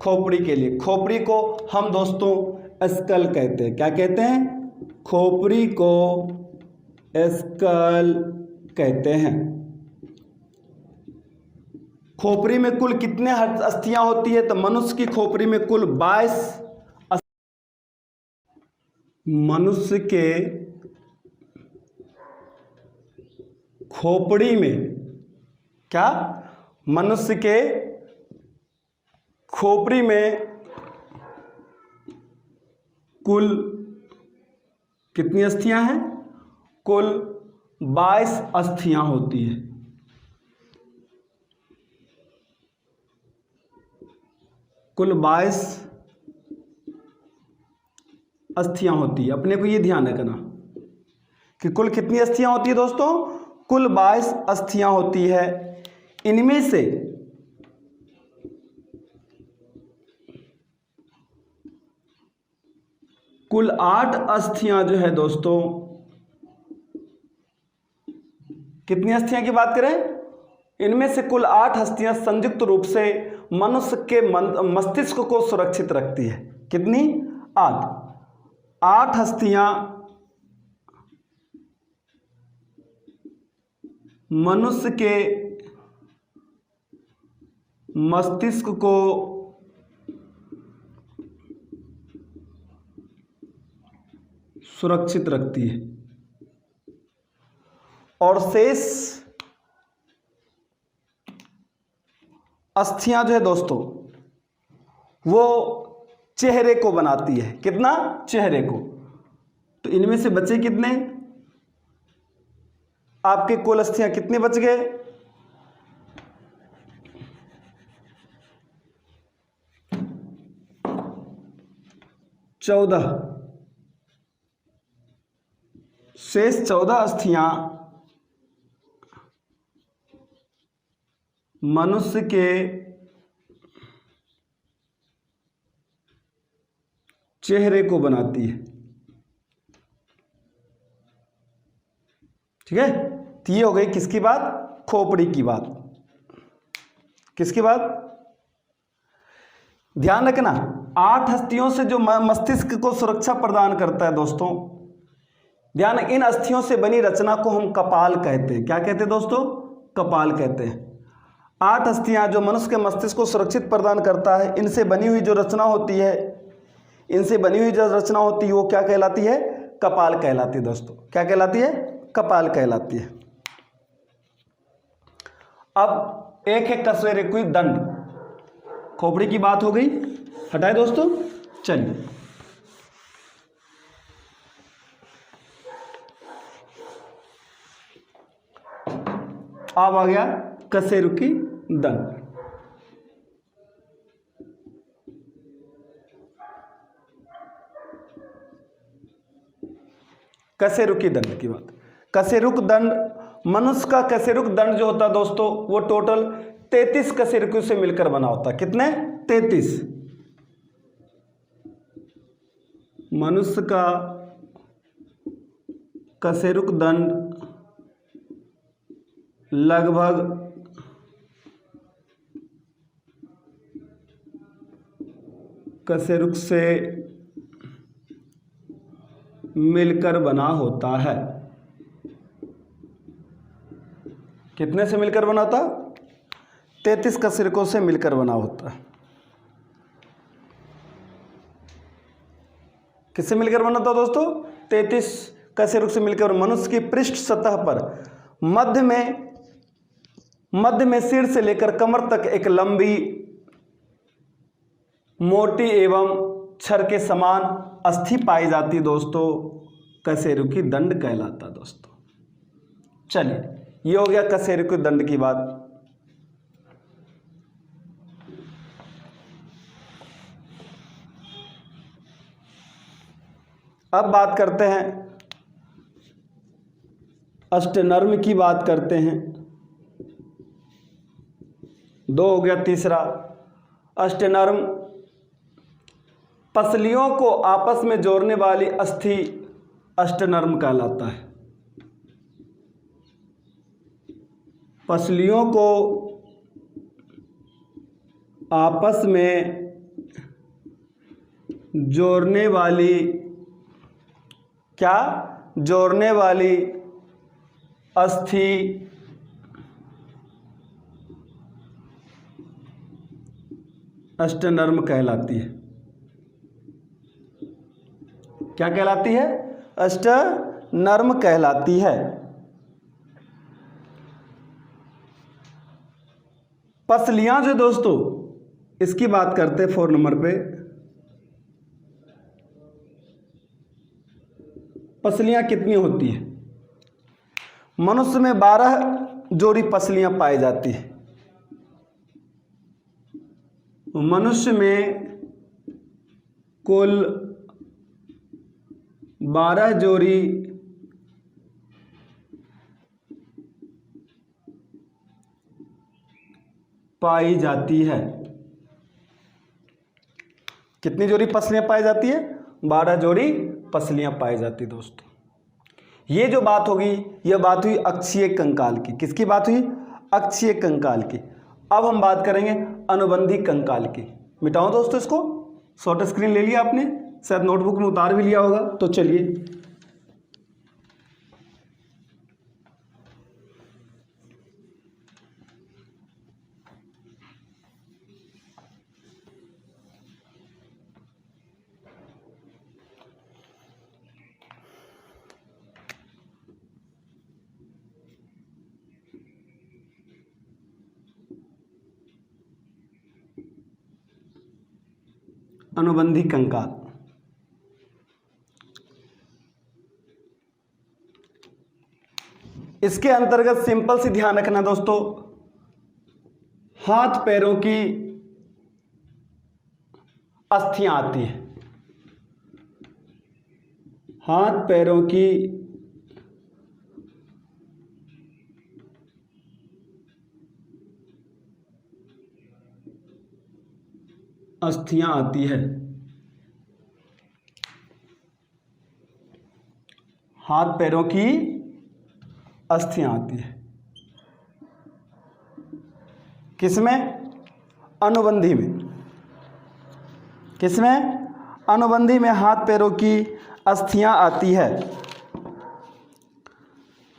खोपड़ी के लिए। खोपड़ी को हम दोस्तों स्कल कहते हैं। क्या कहते हैं? खोपड़ी को स्कल कहते हैं। खोपड़ी में कुल कितने अस्थियां होती है? तो मनुष्य की खोपड़ी में कुल 22। मनुष्य के खोपड़ी में क्या? मनुष्य के खोपड़ी में कुल कितनी अस्थियां हैं? कुल 22 अस्थियां होती है। कुल 22 अस्थियां होती है। अपने को ये ध्यान रखना कि कुल कितनी अस्थियां होती है दोस्तों? कुल 22 अस्थियां होती है। इनमें से कुल 8 अस्थियां जो है दोस्तों, कितनी अस्थियां की बात करें? इनमें से कुल 8 अस्थियां संयुक्त रूप से मनुष्य के मस्तिष्क को सुरक्षित रखती है। कितनी? 8 अस्थियां मनुष्य के मस्तिष्क को सुरक्षित रखती है और शेष अस्थियां जो है दोस्तों वो चेहरे को बनाती है। कितना? चेहरे को। तो इनमें से बचे कितने? आपके कुल अस्थियां कितने बच गए? 14। शेष 14 अस्थियां मनुष्य के चेहरे को बनाती है। ठीक है, तो ये हो गई किसकी बात? खोपड़ी की बात। किसकी बात? ध्यान रखना, 8 अस्थियों से जो मस्तिष्क को सुरक्षा प्रदान करता है दोस्तों, ध्यान, इन अस्थियों से बनी रचना को हम कपाल कहते हैं। क्या कहते हैं दोस्तों? कपाल कहते हैं। 8 अस्थियां जो मनुष्य के मस्तिष्क को सुरक्षित प्रदान करता है, इनसे बनी हुई जो रचना होती है, इनसे बनी हुई जो रचना होती है वो क्या कहलाती है? कपाल कहलाती है दोस्तों। क्या कहलाती है? कपाल कहलाती है। अब एक है कशेरुकी दंड। खोपड़ी की बात हो गई, हटाए दोस्तों। चलिए अब आ गया कशेरुकी दंड। कशेरुकी दंड की बात। कशेरुक दंड, मनुष्य का कशेरुक दंड जो होता है दोस्तों वो टोटल 33 कशेरुकी से मिलकर बना होता है। कितने? 33। मनुष्य का कशेरुक दंड लगभग 'कशेरुक' से मिलकर बना होता है। कितने से मिलकर बना था? 33 कशेरुकों से मिलकर बना होता है। किससे मिलकर बना था दोस्तों? 33 कशेरुक से मिलकर। मनुष्य की पृष्ठ सतह पर मध्य में सिर से लेकर कमर तक एक लंबी, मोटी एवं छड़ के समान अस्थि पाई जाती दोस्तों। कशेरुकी दंड कहलाता दोस्तों। चलिए, ये हो गया कशेरुकी दंड की बात। अब बात करते हैं अष्टनर्म की बात करते हैं। 2 हो गया। तीसरा अष्टनर्म, पसलियों को आपस में जोड़ने वाली अस्थि अष्टनर्म कहलाता है। पसलियों को आपस में जोड़ने वाली, क्या? जोड़ने वाली अस्थि अष्टनर्म कहलाती है। क्या कहलाती है? अष्टनर्म कहलाती है। पसलियां जो दोस्तों, इसकी बात करते हैं 4 नंबर पे। पसलियां कितनी होती है? मनुष्य में 12 जोड़ी पसलियां पाई जाती है। मनुष्य में कुल 12 जोड़ी पाई जाती है। कितनी जोड़ी पसलियां पाई जाती है? 12 जोड़ी पसलियां पाई जाती है दोस्तों। ये जो बात होगी, यह बात हुई अक्षीय कंकाल की। किसकी बात हुई? अक्षीय कंकाल की। अब हम बात करेंगे अनुबंधी कंकाल की। मिटाओ दोस्तों इसको। शॉर्ट स्क्रीन ले लिया आपने, शायद नोटबुक में उतार भी लिया होगा। तो चलिए, अनुबंधी कंकाल। इसके अंतर्गत सिंपल से ध्यान रखना दोस्तों, हाथ पैरों की अस्थियां आती है, हाथ पैरों की अस्थियां आती है, हाथ पैरों की अस्थियां आती है। किसमें? अनुबंधी में। किसमें? अनुबंधी में हाथ पैरों की अस्थियां आती है।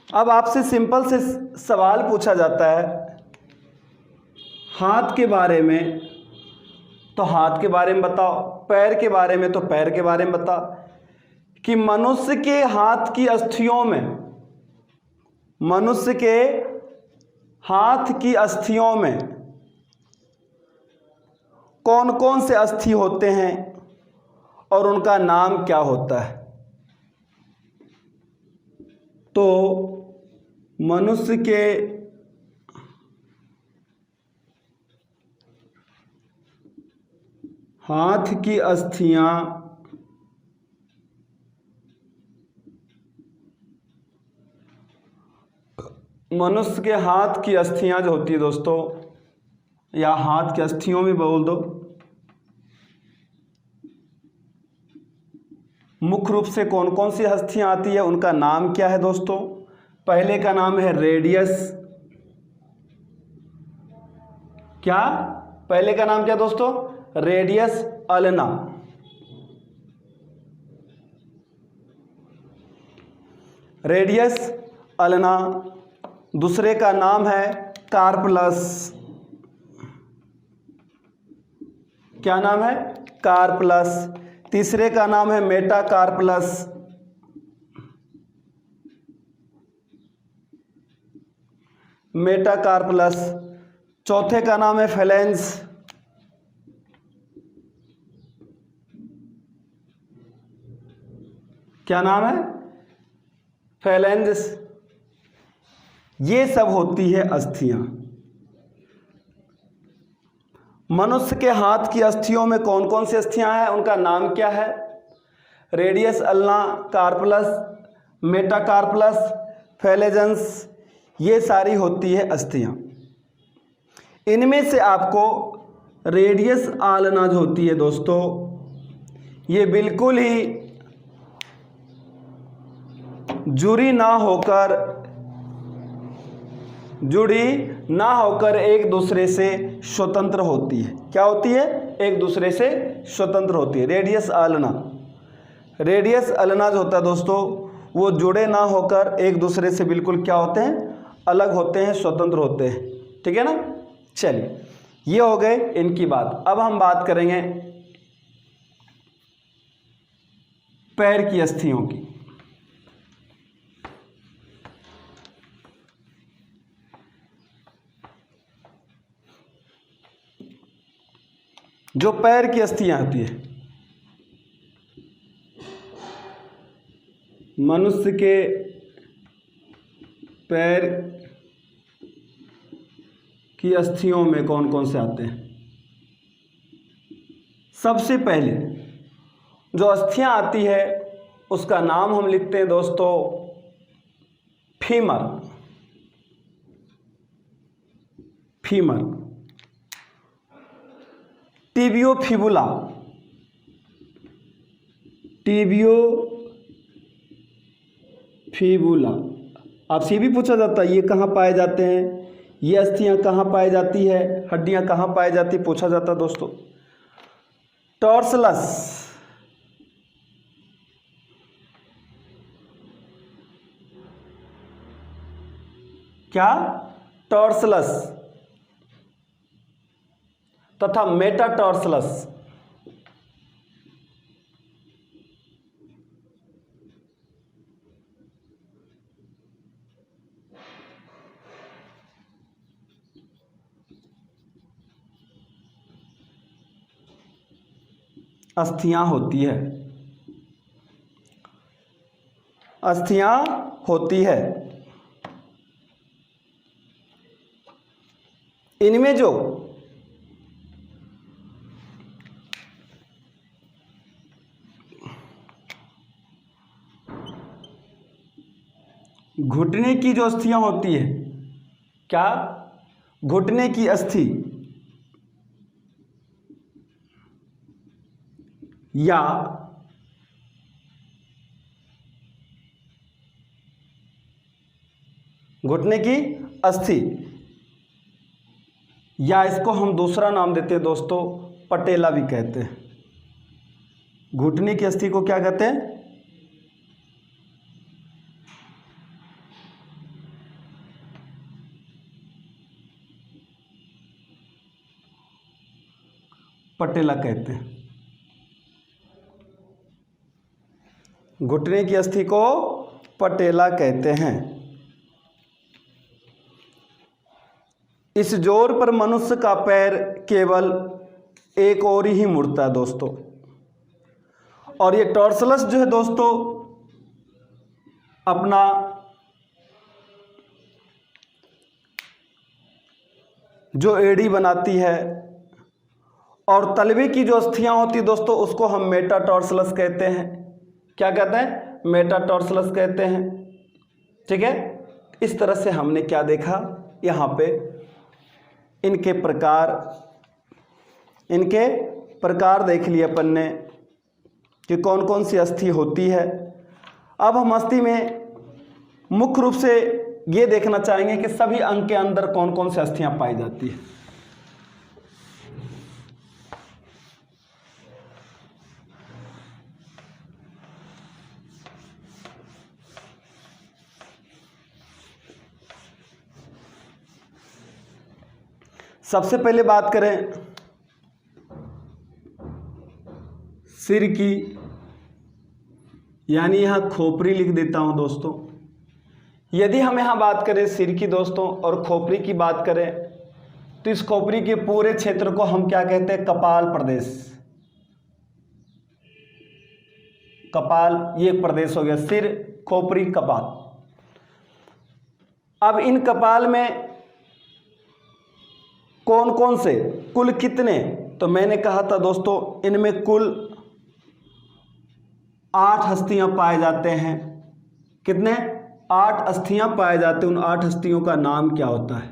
अब आपसे सिंपल से सवाल पूछा जाता है हाथ के बारे में, तो हाथ के बारे में बताओ, पैर के बारे में तो पैर के बारे में बताओ, कि मनुष्य के हाथ की अस्थियों में, मनुष्य के हाथ की अस्थियों में कौन कौन से अस्थि होते हैं और उनका नाम क्या होता है। तो मनुष्य के हाथ की अस्थियां मनुष्य के हाथ की अस्थियां जो होती है दोस्तों, या हाथ की अस्थियों में बोल दो, मुख्य रूप से कौन कौन सी अस्थियां आती है, उनका नाम क्या है दोस्तों। पहले का नाम है रेडियस। क्या? पहले का नाम क्या दोस्तों? Radius ulna. Radius ulna. दूसरे का नाम है कार्पलस। क्या नाम है? कार्पलस। तीसरे का नाम है मेटाकार्पलस। मेटाकार्पलस। चौथे का नाम है फेलेंस। क्या नाम है? फेलेंस। ये सब होती है अस्थियां। मनुष्य के हाथ की अस्थियों में कौन कौन सी अस्थियां हैं, उनका नाम क्या है? रेडियस अल्ना, कार्पलस, मेटाकार्पलस, फेलेजेंस, ये सारी होती है अस्थियां। इनमें से आपको रेडियस आल्ना जो होती है दोस्तों, ये बिल्कुल ही जुड़ी ना होकर एक दूसरे से स्वतंत्र होती है। क्या होती है? एक दूसरे से स्वतंत्र होती है। रेडियस आल्ना, रेडियस अल्ना जो होता है दोस्तों, वो जुड़े ना होकर एक दूसरे से बिल्कुल क्या होते हैं? अलग होते हैं, स्वतंत्र होते हैं। ठीक है ना? चलिए, ये हो गए इनकी बात। अब हम बात करेंगे पैर की अस्थियों की। जो पैर की अस्थियां आती है, मनुष्य के पैर की अस्थियों में कौन कौन से आते हैं। सबसे पहले जो अस्थियां आती है उसका नाम हम लिखते हैं दोस्तों फीमर। फीमर। टिबियो फिबुला। टिबियो फिबुला। आपसे ये भी पूछा जाता है ये कहाँ पाए जाते हैं, ये अस्थियां कहाँ पाई जाती है, हड्डियां कहाँ पाई जाती है, पूछा जाता है दोस्तों। टॉर्सलस। क्या? टॉर्सलस तथा मेटाटॉर्सलस। अस्थियां होती है, अस्थियां होती है। इनमें जो घुटने की जो अस्थियां होती है, क्या, घुटने की अस्थि या घुटने की अस्थि, या इसको हम दूसरा नाम देते हैं दोस्तों, पटेला भी कहते हैं। घुटने की अस्थि को क्या कहते हैं? पटेला कहते हैं। घुटने की अस्थि को पटेला कहते हैं। इस जोर पर मनुष्य का पैर केवल एक ओर ही मुड़ता है दोस्तों। और ये टॉर्सलस जो है दोस्तों अपना जो एड़ी बनाती है, और तलवे की जो अस्थियां होती है दोस्तों उसको हम मेटाटॉर्सलस कहते हैं। क्या कहते हैं? मेटाटॉर्सलस कहते हैं। ठीक है, इस तरह से हमने क्या देखा, यहाँ पे इनके प्रकार देख लिए अपन ने कि कौन कौन सी अस्थि होती है। अब हम अस्थि में मुख्य रूप से ये देखना चाहेंगे कि सभी अंग के अंदर कौन कौन सी अस्थियां पाई जाती है। सबसे पहले बात करें सिर की, यानी यहां खोपड़ी लिख देता हूं दोस्तों। यदि हम यहां बात करें सिर की दोस्तों और खोपड़ी की बात करें तो इस खोपड़ी के पूरे क्षेत्र को हम क्या कहते हैं? कपाल प्रदेश। कपाल ये एक प्रदेश हो गया, सिर, खोपड़ी, कपाल। अब इन कपाल में कौन कौन से, कुल कितने? तो मैंने कहा था दोस्तों इनमें कुल 8 अस्थियां पाए जाते हैं। कितने? 8 अस्थियां पाए जाते हैं। उन 8 अस्थियों का नाम क्या होता है?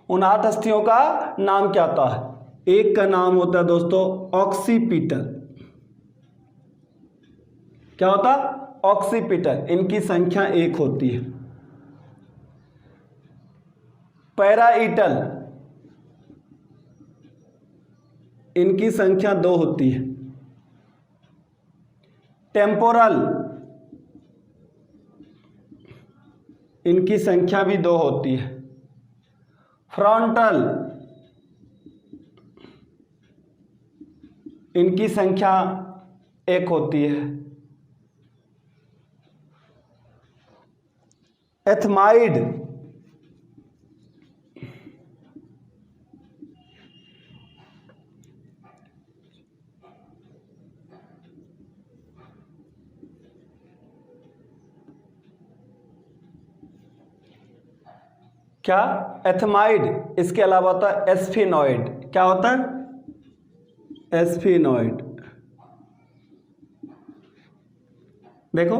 उन 8 अस्थियों का नाम क्या होता है? एक का नाम होता है दोस्तों ऑक्सीपिटल। क्या होता? ऑक्सीपिटल। इनकी संख्या 1 होती है। पैराइटल, इनकी संख्या 2 होती है। टेम्पोरल, इनकी संख्या भी 2 होती है। फ्रंटल, इनकी संख्या 1 होती है। एथमाइड, क्या? एथमाइड। इसके अलावा होता है एस्फिनॉइड। क्या होता है? एस्फिनॉइड। देखो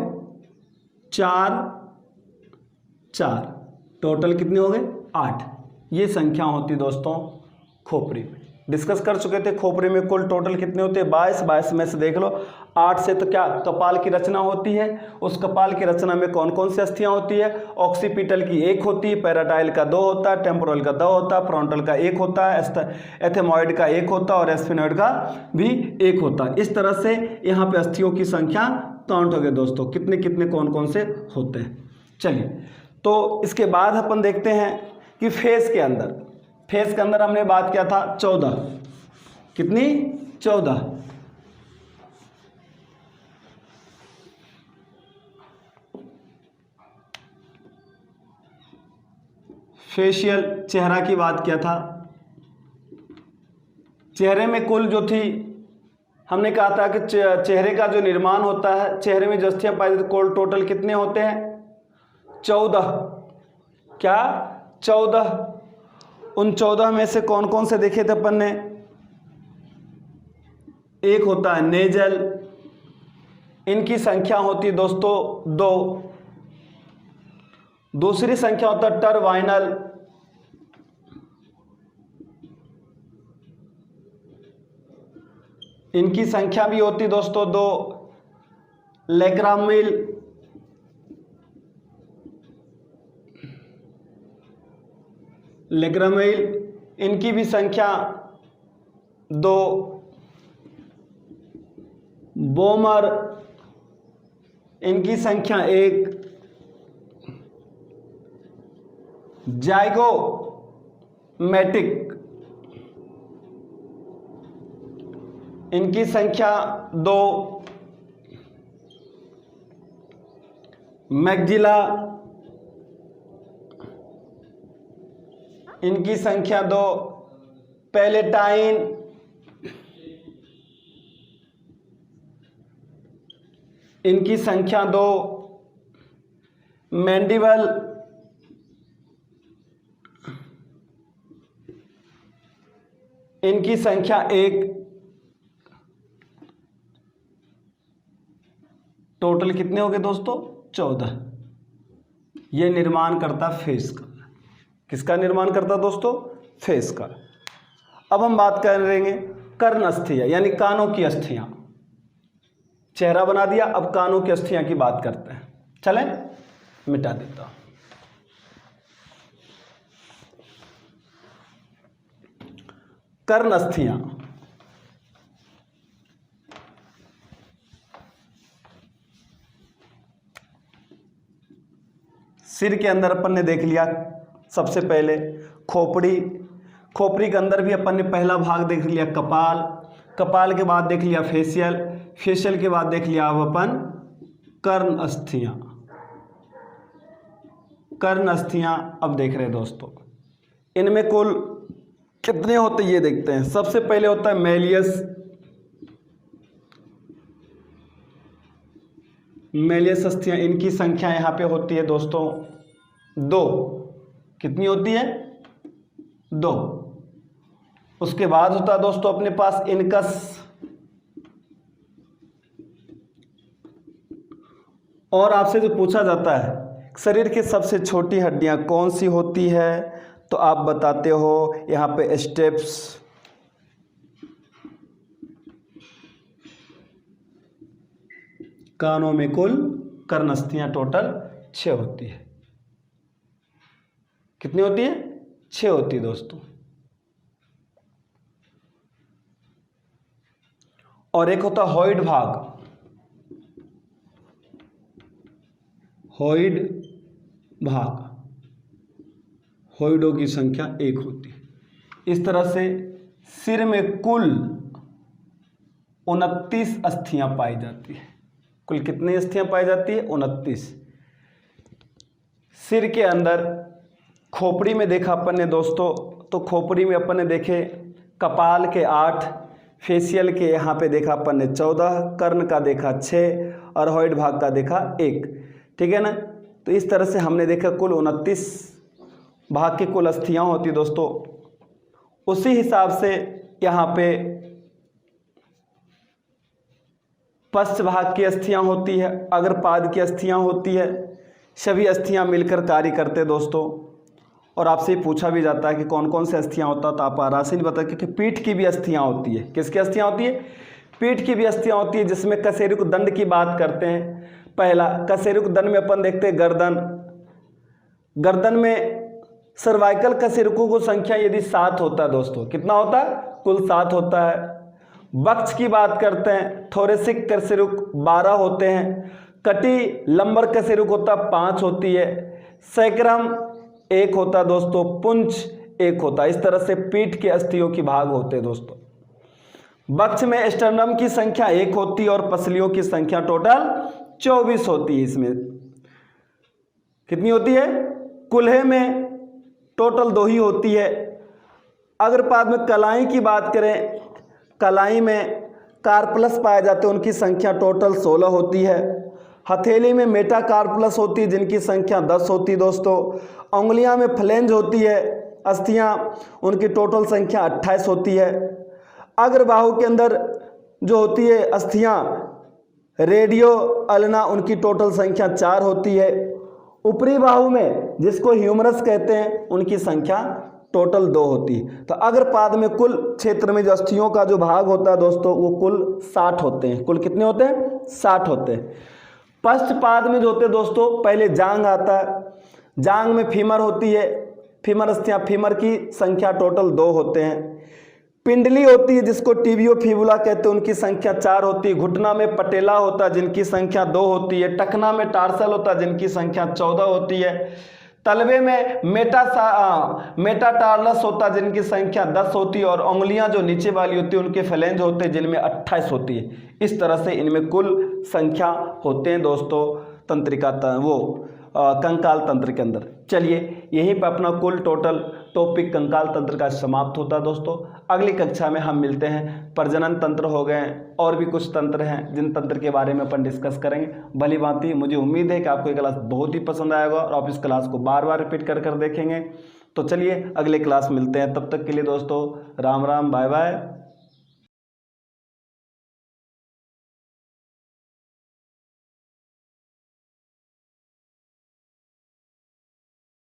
4 4, टोटल कितने हो गए? 8। ये संख्या होती दोस्तों खोपड़ी में। डिस्कस कर चुके थे खोपड़ी में कुल टोटल कितने होते हैं? 22 में से देख लो 8 से तो क्या कपाल की रचना होती है। उस कपाल की रचना में कौन कौन सी अस्थियां होती है? ऑक्सीपिटल की 1 होती है, पैराटाइल का 2 होता है, टेम्पोरल का 2 होता है, फ्रंटल का 1 होता है, एथेमॉइड का 1 होता है और एस्फिनॉइड का भी 1 होता है। इस तरह से यहाँ पे अस्थियों की संख्या काउंट हो गए दोस्तों, कितने कितने कौन कौन से होते हैं। चलिए, तो इसके बाद अपन देखते हैं कि फेस के अंदर हमने बात किया था 14। कितनी? 14। फेशियल, चेहरा की बात किया था। चेहरे में कुल जो थी, हमने कहा था कि चेहरे का जो निर्माण होता है, चेहरे में जो अस्थियां पाई जाती, कुल टोटल कितने होते हैं? 14। क्या? 14। उन 14 में से कौन कौन से देखे थे अपन ने? एक होता है नेजल, इनकी संख्या होती है दोस्तों 2। दूसरी संख्या होता है टरवाइनल, इनकी संख्या भी होती दोस्तों 2। लैक्रामिल, इनकी भी संख्या 2। बोमर, इनकी संख्या 1। जाइगोमैटिक, इनकी संख्या 2। मैग्जिला, इनकी संख्या 2। पैलेटाइन, इनकी संख्या 2। मैंडिबल, इनकी संख्या 1। टोटल कितने हो गए दोस्तों? 14। यह निर्माण करता फेस का। किसका निर्माण करता दोस्तों? फेस का। अब हम बात करेंगे कर्ण अस्थियां, यानी कानों की अस्थियां। चेहरा बना दिया, अब कानों की अस्थियां की बात करते हैं। चलें, मिटा देता हूं। कर्ण अस्थियां, सिर के अंदर अपन ने देख लिया सबसे पहले खोपड़ी, खोपड़ी के अंदर भी अपन ने पहला भाग देख लिया कपाल, कपाल के बाद देख लिया फेशियल, फेशियल के बाद देख लिया अब अपन कर्ण अस्थियां। कर्ण अस्थियां अब देख रहे हैं दोस्तों, इनमें कुल कितने होते ये देखते हैं। सबसे पहले होता है मेलियस, मेलियस अस्थियां, इनकी संख्या यहां पे होती है दोस्तों 2। कितनी होती है? 2। उसके बाद होता है दोस्तों अपने पास इनकस, और आपसे जो पूछा जाता है शरीर की सबसे छोटी हड्डियां कौन सी होती है, तो आप बताते हो यहां पे स्टेप्स, कानों में कुल कर्ण अस्थियां टोटल 6 होती है। कितनी होती है? 6 होती है दोस्तों। और एक होता हॉइड भाग, हॉइड भाग, हॉइडों की संख्या 1 होती है। इस तरह से सिर में कुल 29 अस्थियां पाई जाती है। कुल कितनी अस्थियां पाई जाती है? 29। सिर के अंदर खोपड़ी में देखा अपन ने दोस्तों, तो खोपड़ी में अपन ने देखे कपाल के 8, फेशियल के यहाँ पे देखा अपन ने 14, कर्ण का देखा 6 और हॉइड भाग का देखा 1। ठीक है ना? तो इस तरह से हमने देखा कुल 29 भाग की कुल अस्थियां होती दोस्तों। उसी हिसाब से यहाँ पे पश्च भाग की अस्थियां होती है, अग्रपाद की अस्थियां होती है। सभी अस्थियां मिलकर कार्य करते दोस्तों। और आपसे पूछा भी जाता है कि कौन कौन से अस्थियां होता है, तो आप आराम से नहीं बता कि पीठ की भी अस्थियां होती है। किसकी अस्थियां होती है? पीठ की भी अस्थियां होती है, जिसमें कशेरुक दंड की बात करते हैं। पहला कशेरुक दंड में अपन देखते हैं गर्दन, गर्दन में सर्वाइकल कशेरुकों को संख्या यदि 7 होता है दोस्तों, कितना होता है? कुल 7 होता है। वक्ष की बात करते हैं, थोरेसिक कशेरुक 12 होते हैं। कटी लंबर कशेरुक होता 5 होती है। सैक्रम 1 होता है दोस्तों, पुंछ 1 होता है। इस तरह से पीठ के अस्थियों की भाग होते हैं दोस्तों। वक्ष में स्टर्नम की संख्या 1 होती है और पसलियों की संख्या टोटल 24 होती है। इसमें कितनी होती है? कुल्हे में टोटल 2 ही होती है। अग्रपाद में कलाई की बात करें कलाई में कार्पल्स पाए जाते हैं, उनकी संख्या टोटल 16 होती है। हथेली में मेटाकार्पल्स होती है, जिनकी संख्या 10 होती है दोस्तों। उंगलियां में फ्लेंज होती है, अस्थियां, उनकी टोटल संख्या 28 होती है। अग्रबाहु के अंदर जो होती है अस्थियां रेडियो अल्ना, उनकी टोटल संख्या 4 होती है। ऊपरी बाहु में जिसको ह्यूमरस कहते हैं, उनकी संख्या टोटल 2 होती है। तो अग्रपाद में कुल क्षेत्र में जो अस्थियों का जो भाग होता है दोस्तों, वो कुल 60 होते हैं। कुल कितने होते हैं? 60 होते हैं। पश्चपाद में जो होते हैं दोस्तों, पहले जांग आता है, जांग में फीमर होती है, फीमर अस्थियां, फीमर की संख्या टोटल 2 होते हैं। पिंडली होती है जिसको टिबियो फिबुला कहते हैं, उनकी संख्या 4 होती है। घुटना में पटेला होता है, जिनकी संख्या 2 होती है। टखना में टार्सल होता है, जिनकी संख्या 14 होती है। तलवे में मेटाटार्लस होता है, जिनकी संख्या 10 होती है। और उंगलियां जो नीचे वाली होती है, उनके फ्लेंज होते हैं, जिनमें 28 होती है। इस तरह से इनमें कुल संख्या होते हैं दोस्तों तंत्रिका कंकाल तंत्र के अंदर। चलिए, यहीं पर अपना कुल टोटल टॉपिक कंकाल तंत्र का समाप्त होता है दोस्तों। अगली कक्षा में हम मिलते हैं। प्रजनन तंत्र हो गए, और भी कुछ तंत्र हैं जिन तंत्र के बारे में अपन डिस्कस करेंगे। भली भांति मुझे उम्मीद है कि आपको ये क्लास बहुत ही पसंद आएगा और आप इस क्लास को बार बार रिपीट कर देखेंगे। तो चलिए, अगले क्लास मिलते हैं। तब तक के लिए दोस्तों राम राम, बाय बाय।